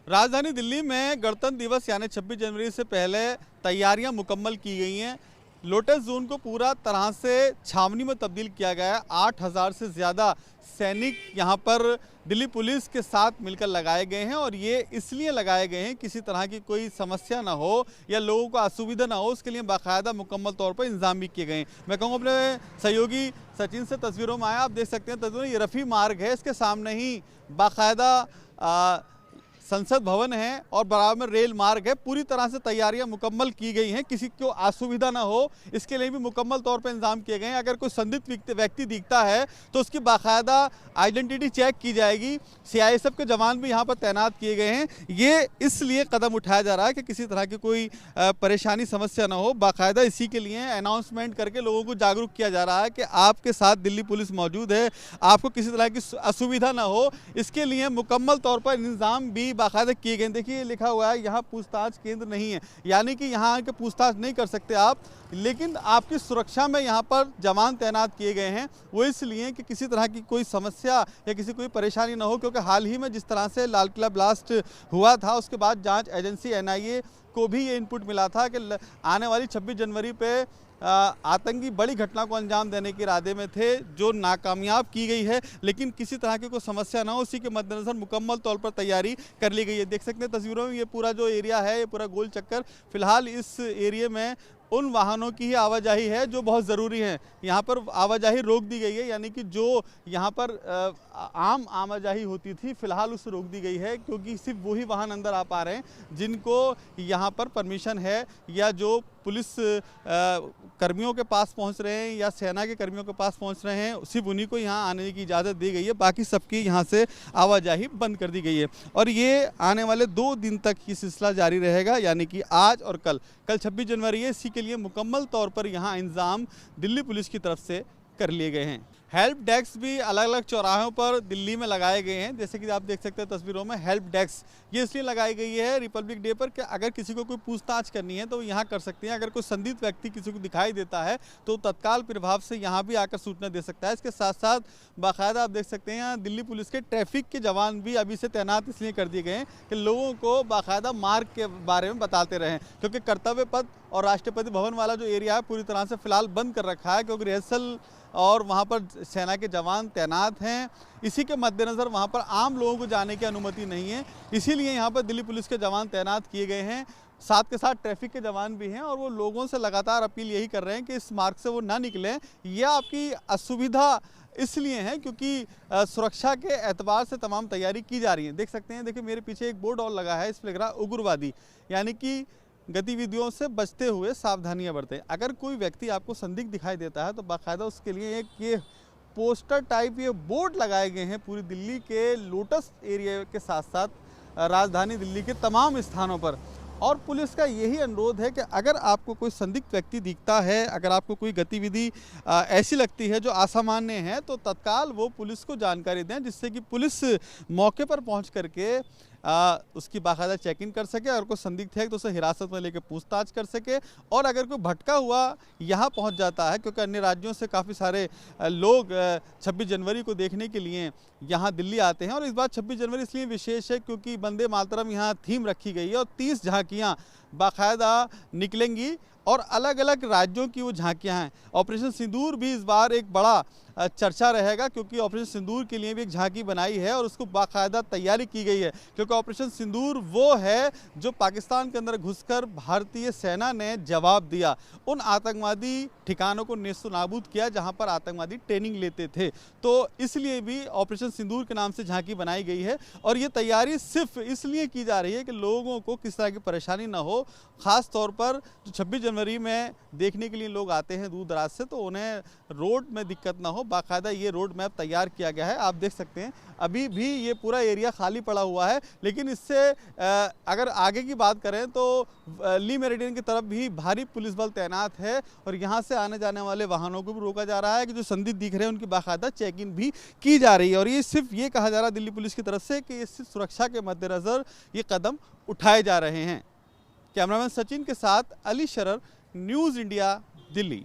राजधानी दिल्ली में गणतंत्र दिवस यानी 26 जनवरी से पहले तैयारियां मुकम्मल की गई हैं। लोटस जोन को पूरा तरह से छावनी में तब्दील किया गया है। 8,000 से ज़्यादा सैनिक यहां पर दिल्ली पुलिस के साथ मिलकर लगाए गए हैं और ये इसलिए लगाए गए हैं किसी तरह की कोई समस्या ना हो या लोगों को असुविधा ना हो, उसके लिए बाकायदा मुकम्मल तौर पर इंतजाम भी किए गए हैं। मैं कहूँगा अपने सहयोगी सचिन से तस्वीरों में आया, आप देख सकते हैं तस्वीरों, ये रफ़ी मार्ग है, इसके सामने ही बाकायदा संसद भवन है और बराबर में रेल मार्ग है। पूरी तरह से तैयारियां मुकम्मल की गई हैं, किसी को असुविधा ना हो इसके लिए भी मुकम्मल तौर पर इंतजाम किए गए हैं। अगर कोई संदिग्ध व्यक्ति दिखता है तो उसकी बाकायदा आइडेंटिटी चेक की जाएगी। सीआईएसएफ के जवान भी यहां पर तैनात किए गए हैं। ये इसलिए कदम उठाया जा रहा है कि किसी तरह की कोई परेशानी समस्या ना हो। बाकायदा इसी के लिए अनाउंसमेंट करके लोगों को जागरूक किया जा रहा है कि आपके साथ दिल्ली पुलिस मौजूद है, आपको किसी तरह की असुविधा ना हो, इसके लिए मुकम्मल तौर पर इंतजाम भी बाकायदा किए गए। देखिए लिखा हुआ है यहाँ पूछताछ केंद्र नहीं है, यानी कि यहाँ आके पूछताछ नहीं कर सकते आप, लेकिन आपकी सुरक्षा में यहाँ पर जवान तैनात किए गए हैं। वो इसलिए कि किसी तरह की कोई समस्या या किसी कोई परेशानी ना हो, क्योंकि हाल ही में जिस तरह से लाल किला ब्लास्ट हुआ था उसके बाद जांच एजेंसी एनआईए को भी ये इनपुट मिला था कि आने वाली 26 जनवरी पे आतंकी बड़ी घटना को अंजाम देने के इरादे में थे, जो नाकामयाब की गई है। लेकिन किसी तरह की कोई समस्या ना हो, उसी के मद्देनजर मुकम्मल तौर पर तैयारी कर ली गई है। देख सकते हैं तस्वीरों में ये पूरा जो एरिया है, ये पूरा गोल चक्कर, फिलहाल इस एरिया में उन वाहनों की ही आवाजाही है जो बहुत ज़रूरी है। यहाँ पर आवाजाही रोक दी गई है, यानी कि जो यहाँ पर आम आवाजाही होती थी फिलहाल उसे रोक दी गई है, क्योंकि सिर्फ वही वाहन अंदर आ पा रहे हैं जिनको यहाँ पर परमिशन है या जो पुलिस कर्मियों के पास पहुँच रहे हैं या सेना के कर्मियों के पास पहुँच रहे हैं, सिर्फ उन्हीं को यहाँ आने की इजाज़त दी गई है। बाकी सबकी यहाँ से आवाजाही बंद कर दी गई है और ये आने वाले 2 दिन तक ये सिलसिला जारी रहेगा, यानी कि आज और कल 26 जनवरी है। इसी के लिए मुकम्मल तौर पर यहाँ इंतजाम दिल्ली पुलिस की तरफ से कर लिए गए हैं। हेल्प डेस्क भी अलग अलग चौराहों पर दिल्ली में लगाए गए हैं, जैसे कि आप देख सकते हैं तस्वीरों में। हेल्प डेस्क ये इसलिए लगाई गई है रिपब्लिक डे पर कि अगर किसी को कोई पूछताछ करनी है तो यहाँ कर सकते हैं। अगर कोई संदिग्ध व्यक्ति किसी को दिखाई देता है तो तत्काल प्रभाव से यहाँ भी आकर सूचना दे सकता है। इसके साथ साथ बाकायदा आप देख सकते हैं यहाँ दिल्ली पुलिस के ट्रैफिक के जवान भी अभी से तैनात इसलिए कर दिए गए हैं कि लोगों को बाकायदा मार्ग के बारे में बताते रहें, क्योंकि कर्तव्य पथ और राष्ट्रपति भवन वाला जो एरिया है पूरी तरह से फिलहाल बंद कर रखा है, क्योंकि रिहर्सल और वहाँ पर सेना के जवान तैनात हैं। इसी के मद्देनज़र वहाँ पर आम लोगों को जाने की अनुमति नहीं है, इसीलिए यहाँ पर दिल्ली पुलिस के जवान तैनात किए गए हैं। साथ के साथ ट्रैफिक के जवान भी हैं और वो लोगों से लगातार अपील यही कर रहे हैं कि इस मार्ग से वो ना निकलें। यह आपकी असुविधा इसलिए है क्योंकि सुरक्षा के एतबार से तमाम तैयारी की जा रही है। देख सकते हैं, देखिए मेरे पीछे एक बोर्ड और लगा है, इस पर लिख रहा है उग्रवादी, यानी कि गतिविधियों से बचते हुए सावधानियां बरतें। अगर कोई व्यक्ति आपको संदिग्ध दिखाई देता है तो बाकायदा उसके लिए एक ये पोस्टर टाइप ये बोर्ड लगाए गए हैं पूरी दिल्ली के लोटस एरिया के साथ साथ राजधानी दिल्ली के तमाम स्थानों पर। और पुलिस का यही अनुरोध है कि अगर आपको कोई संदिग्ध व्यक्ति दिखता है, अगर आपको कोई गतिविधि ऐसी लगती है जो असामान्य है, तो तत्काल वो पुलिस को जानकारी दें, जिससे कि पुलिस मौके पर पहुंच करके उसकी बाकायदा चेक इन कर सके और कोई संदिग्ध है तो उसे हिरासत में लेकर पूछताछ कर सके। और अगर कोई भटका हुआ यहाँ पहुँच जाता है, क्योंकि अन्य राज्यों से काफ़ी सारे लोग 26 जनवरी को देखने के लिए यहाँ दिल्ली आते हैं, और इस बार 26 जनवरी इसलिए विशेष है क्योंकि वंदे मातरम यहाँ थीम रखी गई है और 30 झांकियाँ बाकायदा निकलेंगी और अलग अलग राज्यों की वो झांकियाँ हैं। ऑपरेशन सिंदूर भी इस बार एक बड़ा चर्चा रहेगा, क्योंकि ऑपरेशन सिंदूर के लिए भी एक झांकी बनाई है और उसको बाकायदा तैयारी की गई है, क्योंकि ऑपरेशन सिंदूर वो है जो पाकिस्तान के अंदर घुसकर भारतीय सेना ने जवाब दिया, उन आतंकवादी ठिकानों को नेस्तनाबूद किया जहां पर आतंकवादी ट्रेनिंग लेते थे। तो इसलिए भी ऑपरेशन सिंदूर के नाम से झांकी बनाई गई है और ये तैयारी सिर्फ इसलिए की जा रही है कि लोगों को किस तरह की परेशानी ना हो। ख़ास तौर पर जो 26 जनवरी में देखने के लिए लोग आते हैं दूर दराज से, तो उन्हें रोड में दिक्कत ना हो, बाकायदा ये रोड मैप तैयार किया गया है। आप देख सकते हैं अभी भी ये पूरा एरिया खाली पड़ा हुआ है, लेकिन इससे अगर आगे की बात करें तो ली मेरिडियन की तरफ भी भारी पुलिस बल तैनात है और यहाँ से आने जाने वाले वाहनों को भी रोका जा रहा है कि जो संदिग्ध दिख रहे हैं उनकी बाकायदा चेक इन भी की जा रही है। और ये सिर्फ ये कहा जा रहा है दिल्ली पुलिस की तरफ से कि इस सुरक्षा के मद्देनज़र ये कदम उठाए जा रहे हैं। कैमरामैन सचिन के साथ अली शरर, न्यूज़ इंडिया, दिल्ली।